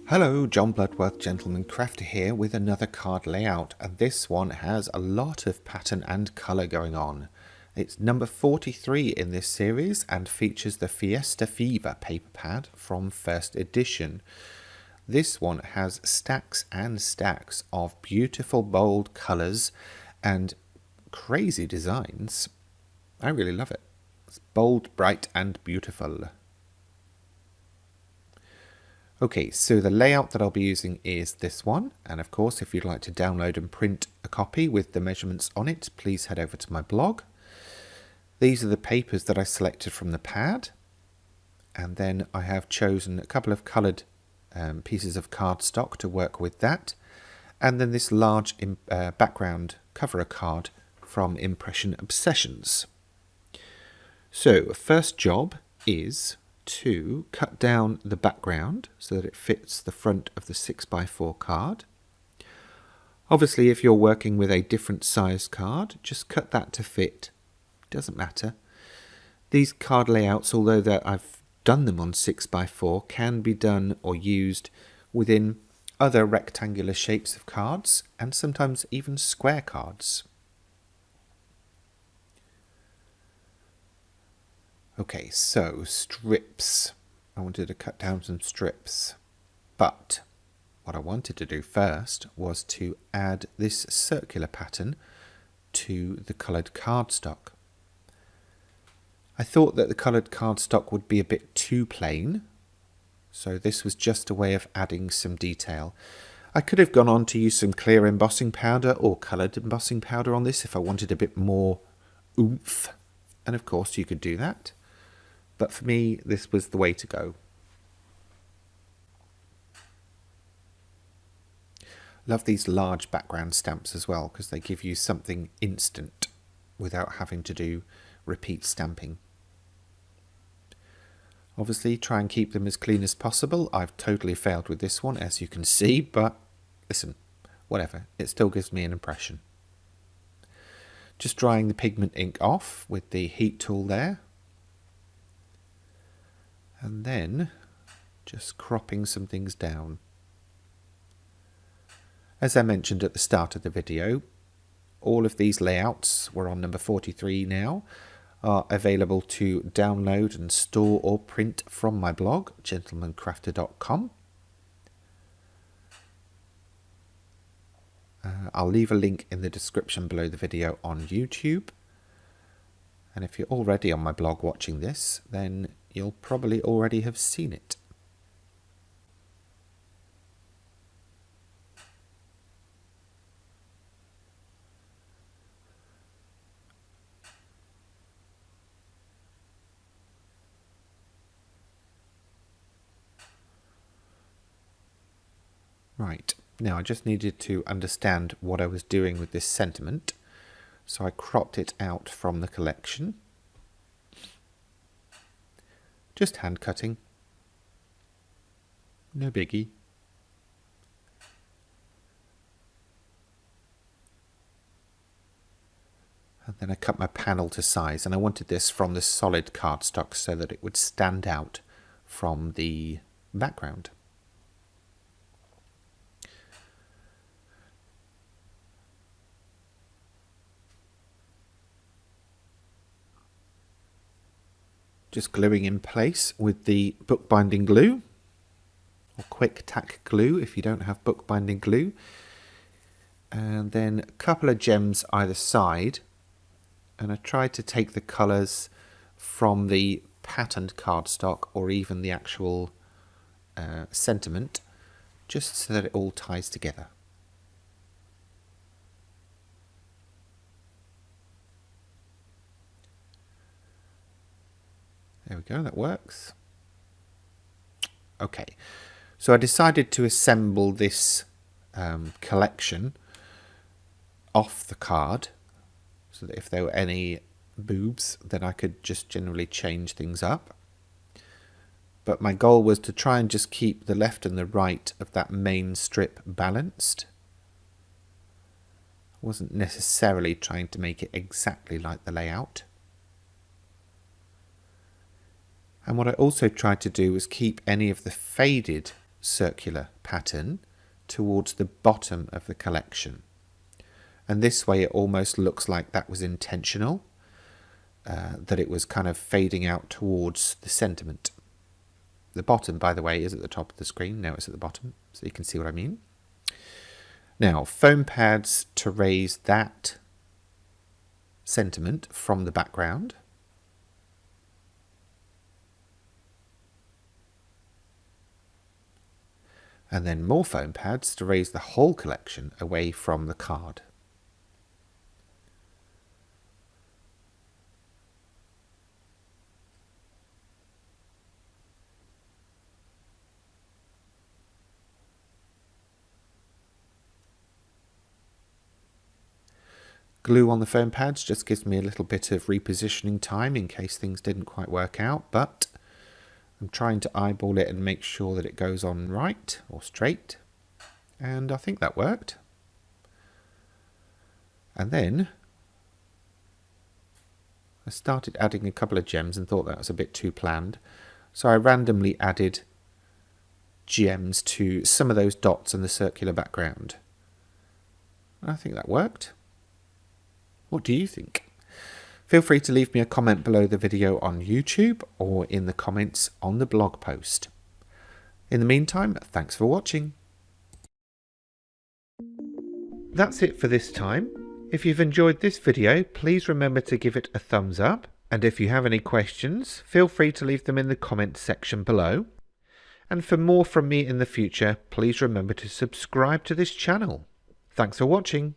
Hello, John Bloodworth, Gentleman Crafter here with another card layout, and this one has a lot of pattern and colour going on. It's number 43 in this series and features the Fiesta Fever paper pad from first edition. This one has stacks and stacks of beautiful bold colours and crazy designs. I really love it. It's bold, bright and beautiful. Okay, so the layout that I'll be using is this one, and of course if you'd like to download and print a copy with the measurements on it, please head over to my blog. These are the papers that I selected from the pad, and then I have chosen a couple of coloured pieces of cardstock to work with that, and then this large background cover card from Impression Obsessions. So first job is to cut down the background so that it fits the front of the 6x4 card. Obviously if you're working with a different size card, just cut that to fit. Doesn't matter. These card layouts, although that I've done them on 6x4, can be done or used within other rectangular shapes of cards and sometimes even square cards. Okay, so strips. I wanted to cut down some strips, but what I wanted to do first was to add this circular pattern to the coloured cardstock. I thought that the coloured cardstock would be a bit too plain, so this was just a way of adding some detail. I could have gone on to use some clear embossing powder or coloured embossing powder on this if I wanted a bit more oomph, and of course you could do that. But for me, this was the way to go. Love these large background stamps as well because they give you something instant without having to do repeat stamping. Obviously, try and keep them as clean as possible. I've totally failed with this one, as you can see, but listen, whatever. It still gives me an impression. Just drying the pigment ink off with the heat tool there. And then just cropping some things down. As I mentioned at the start of the video, all of these layouts, we're on number 43 now, are available to download and store or print from my blog, gentlemancrafter.com. I'll leave a link in the description below the video on YouTube. And if you're already on my blog watching this, then you'll probably already have seen it. Right, now I just needed to understand what I was doing with this sentiment, so I cropped it out from the collection. Just hand cutting. No biggie. And then I cut my panel to size, and I wanted this from the solid cardstock so that it would stand out from the background. Just gluing in place with the bookbinding glue, or quick tack glue if you don't have bookbinding glue, and then a couple of gems either side, and I tried to take the colours from the patterned cardstock or even the actual sentiment, just so that it all ties together. There we go, that works. Okay, so I decided to assemble this collection off the card so that if there were any boobs, then I could just generally change things up. But my goal was to try and just keep the left and the right of that main strip balanced. I wasn't necessarily trying to make it exactly like the layout. And what I also tried to do was keep any of the faded circular pattern towards the bottom of the collection. And this way it almost looks like that was intentional, that it was kind of fading out towards the sentiment. The bottom, by the way, is at the top of the screen. Now it's at the bottom, so you can see what I mean. Now, foam pads to raise that sentiment from the background. And then more foam pads to raise the whole collection away from the card. Glue on the foam pads just gives me a little bit of repositioning time in case things didn't quite work out, but I'm trying to eyeball it and make sure that it goes on right or straight, and I think that worked. And then I started adding a couple of gems and thought that was a bit too planned, so I randomly added gems to some of those dots in the circular background. And I think that worked. What do you think? Feel free to leave me a comment below the video on YouTube or in the comments on the blog post. In the meantime, thanks for watching. That's it for this time. If you've enjoyed this video, please remember to give it a thumbs up. And if you have any questions, feel free to leave them in the comments section below. And for more from me in the future, please remember to subscribe to this channel. Thanks for watching.